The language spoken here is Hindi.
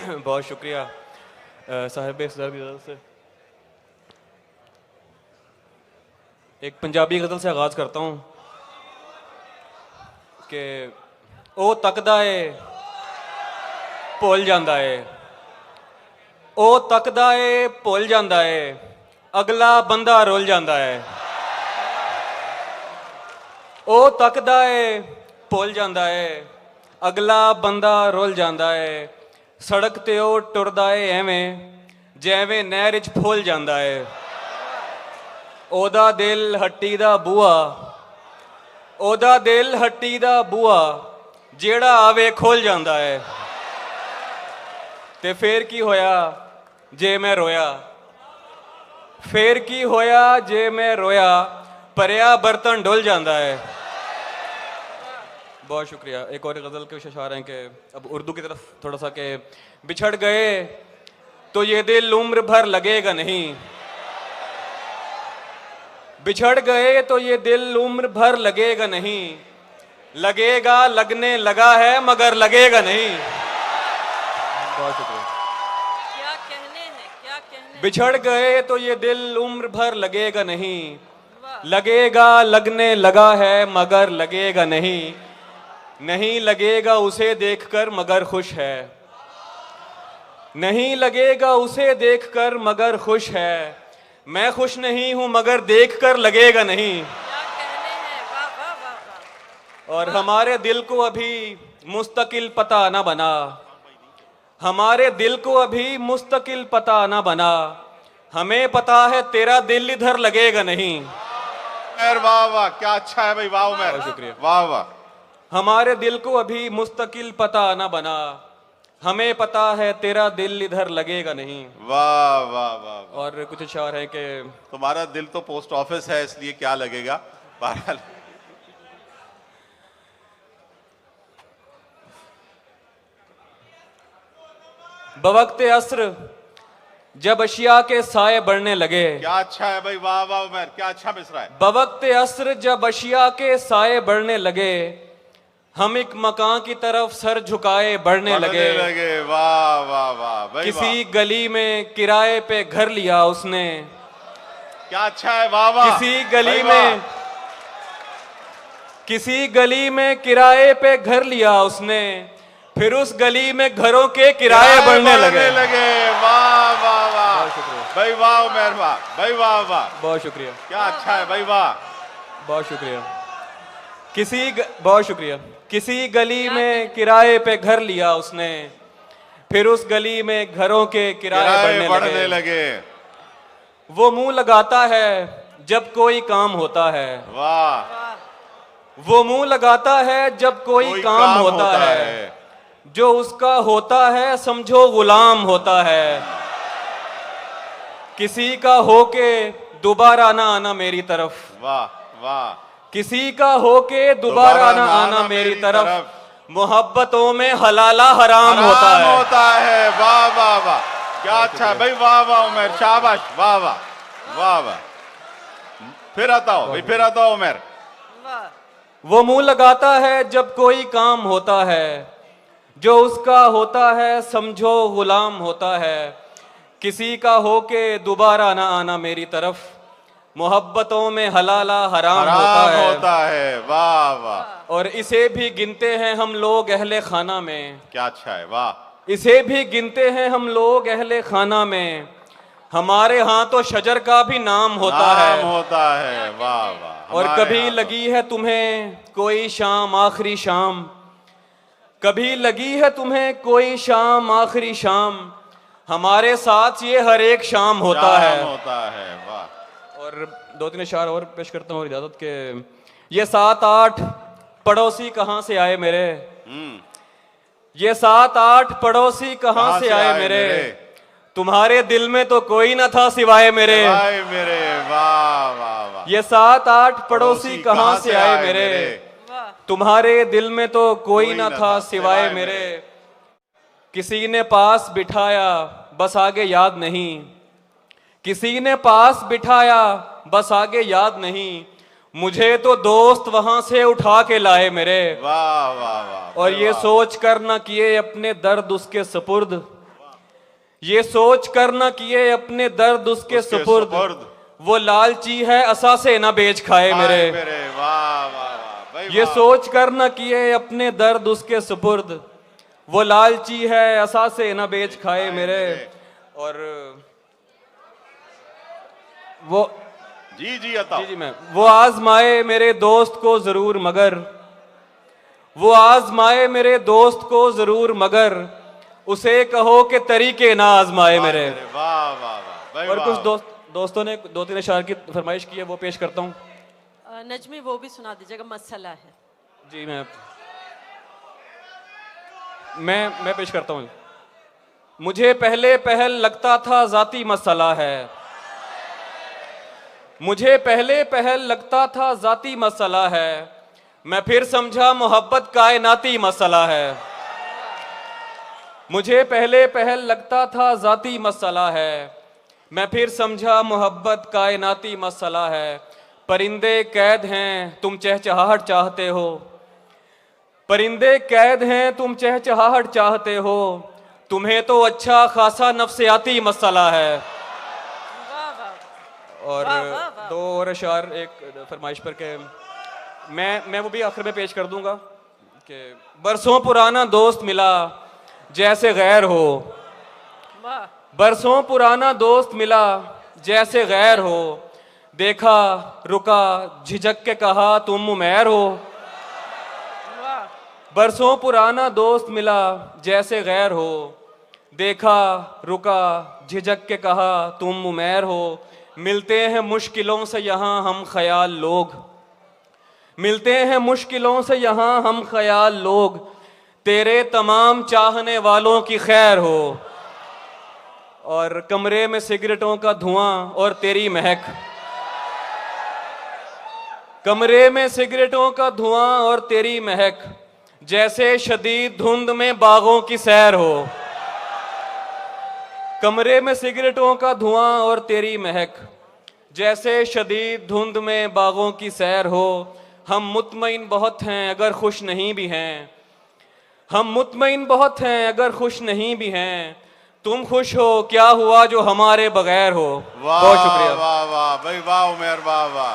बहुत शुक्रिया साहिब सदर की तरफ से। एक पंजाबी गज़ल से आगाज़ करता हूँ कि ओ तकदा है भुल जांदा है, ओ तकदा है भुल जांदा है, अगला बंदा रुल जांदा है। ओ तकदा है भुल जांदा है, अगला बंदा रुल जांदा है। सड़क ते ओ टुरदा है एवें जैवें नहर च फुल जांदा है। ओदा दिल हट्टी दा बूआ, ओदा दिल हट्टी दा बूआ, जेड़ा आवे खुल जांदा है। ते फिर की होया जे मैं रोया, फिर की होया जे मैं रोया, भरिया बर्तन डुल जांदा है। बहुत शुक्रिया। एक और गज़ल के इशारे हैं कि अब उर्दू की तरफ थोड़ा सा कि बिछड़ गए तो ये दिल उम्र भर लगेगा नहीं, बिछड़ गए तो ये दिल उम्र भर लगेगा नहीं, लगेगा लगने लगा है मगर लगेगा नहीं। बहुत शुक्रिया। क्या कहने हैं, क्या कहने। बिछड़ गए तो ये दिल उम्र भर लगेगा नहीं, लगेगा लगने लगा है मगर लगेगा नहीं, नहीं लगेगा उसे देखकर मगर खुश है, नहीं लगेगा उसे देखकर मगर खुश है। मैं खुश नहीं हूं मगर देखकर लगेगा नहीं। क्या कहने हैं, वाह वाह वाह वाह। और हमारे दिल को अभी मुस्तकिल पता ना बना, हमारे दिल को अभी मुस्तकिल पता ना बना, हमें पता है तेरा दिल इधर लगेगा नहीं। वाह वाह, क्या अच्छा है भाई, वाह उमर, शुक्रिया। वाह वाह। हमारे दिल को अभी मुस्तकिल पता ना बना, हमें पता है तेरा दिल इधर लगेगा नहीं। वाह वाह वाह। और कुछ अशार है कि तुम्हारा दिल तो पोस्ट ऑफिस है इसलिए क्या लगेगा। बहरहाल बवक्ते अस्र जब अशिया के साए बढ़ने लगे, क्या अच्छा है भाई, वाह वाह उमर, क्या अच्छा मिसरा है। बवक्ते अस्र जब अशिया के साए बढ़ने लगे, हम एक मकान की तरफ सर झुकाए बढ़ने लगे। वाह वाह वाह भाई, किसी गली में किराए पे घर लिया उसने, क्या अच्छा है, वाह वाह। किसी गली में, किसी गली में किराए पे घर लिया उसने, फिर उस गली में घरों के किराए बढ़ने लगे। वाह वाह वाह भाई, वाह उमर, वाह भाई, वाह वाह। बहुत शुक्रिया। क्या अच्छा है भाई, वाह। बहुत शुक्रिया। बहुत शुक्रिया। किसी गली में किराए पे घर लिया उसने, फिर उस गली में घरों के किराए बढ़ने लगे। वो मुंह लगाता है जब कोई काम होता है, वाह। वो मुंह लगाता है जब कोई काम होता है, जो उसका होता है समझो गुलाम होता है। किसी का होके दोबारा ना आना मेरी तरफ, वाह वाह। किसी का होके दोबारा ना आना मेरी तरफ, मोहब्बतों में हलाला हराम होता है। वाह वाह वाह, क्या अच्छा है भाई, वाह वाह उमर, शाबाश, वाह वाह वाह वाह। फिर आता हो भाई, फिर आता हो उमर। वो मुंह लगाता है जब कोई काम होता है, जो उसका होता है समझो गुलाम होता है। किसी का होके दोबारा ना आना मेरी तरफ, मोहब्बतों में हलाला हराम होता है। वाह वाह। और इसे भी गिनते हैं हम लोग अहले खाना में, क्या अच्छा है, वाह। इसे भी गिनते हैं हम लोग अहले खाना में, हमारे यहाँ तो शजर का भी नाम होता है। वाह वाह। और कभी लगी है तुम्हें कोई शाम आखिरी शाम, कभी लगी है तुम्हें कोई शाम आखिरी शाम, हमारे साथ ये हर एक शाम होता है। वाह। और दो तीन इशारे और पेश करता हूँ इजाजत के। ये 7-8 पड़ोसी कहाँ से आए मेरे, ये 7-8 पड़ोसी कहाँ से आए मेरे, तुम्हारे दिल में तो कोई ना था सिवाय मेरे। वाह वाह वाह। ये 7-8 पड़ोसी कहाँ से आए मेरे, तुम्हारे दिल में तो कोई ना था सिवाय मेरे। किसी ने पास बिठाया बस आगे याद नहीं, किसी ने पास बिठाया बस आगे याद नहीं, मुझे तो दोस्त वहां से उठा के लाए मेरे। वाह वाह वाह। और ये सोच कर न किए अपने दर्द उसके सपुर्द, ये सोच कर न किए अपने दर्द उसके सुपुर्द, वो लालची है असासे न बेच खाए मेरे। वाह वाह वाह भाई ये वाह। सोच कर न किए अपने दर्द उसके सुपुर्द, वो लालची है असासे न बेच खाए मेरे। और वो जी जी अता जी मैं वो आजमाए मेरे दोस्त को जरूर मगर, वो आजमाए मेरे दोस्त को जरूर मगर, उसे कहो कि तरीके ना आजमाए मेरे। वाह वाह वाह भाई और वाह। कुछ दोस्तों ने 2-3 अशार की फरमाइश की है, वो पेश करता हूँ। नजमी वो भी सुना दीजिएगा, मसला है। जी मैं पेश करता हूँ। मुझे पहले पहल लगता था जाती मसला है, मुझे पहले पहल लगता था जाती मसला है, मैं फिर समझा मोहब्बत कायनाती मसला है। मुझे पहले पहल लगता था जाती मसला है, मैं फिर समझा मोहब्बत कायनाती मसला है। परिंदे कैद हैं तुम चहचहाहट चाहते हो, परिंदे कैद हैं तुम चहचहाहट चाहते हो, तुम्हें तो अच्छा खासा नफ्सियाती मसला है। वाह वाह। और वाह, वाह, वाह। 2 और अशार एक फरमाइश पर के मैं वो भी आखिर में पेश कर दूंगा कि बरसों पुराना दोस्त मिला जैसे गैर हो, वाह बरसों पुराना दोस्त मिला जैसे गैर हो, देखा रुका झिझक के कहा तुम उमैर हो। वाह। बरसों पुराना दोस्त मिला जैसे गैर हो, देखा रुका झिझक के कहा तुम उमैर हो। मिलते हैं मुश्किलों से यहाँ हम ख्याल लोग, मिलते हैं मुश्किलों से यहाँ हम ख्याल लोग, तेरे तमाम चाहने वालों की खैर हो। और कमरे में सिगरेटों का धुआं और तेरी महक, कमरे में सिगरेटों का धुआं और तेरी महक, जैसे शदीद धुंध में बागों की सैर हो। कमरे में सिगरेटों का धुआं और तेरी महक, जैसे शदीद धुंध में बागों की सैर हो। हम मुतमईन बहुत हैं अगर खुश नहीं भी हैं, हम मुतमईन बहुत हैं अगर खुश नहीं भी हैं, तुम खुश हो क्या हुआ जो हमारे बगैर हो। बहुत शुक्रिया। वाह वाह भाई वाह उमर वाह वाह।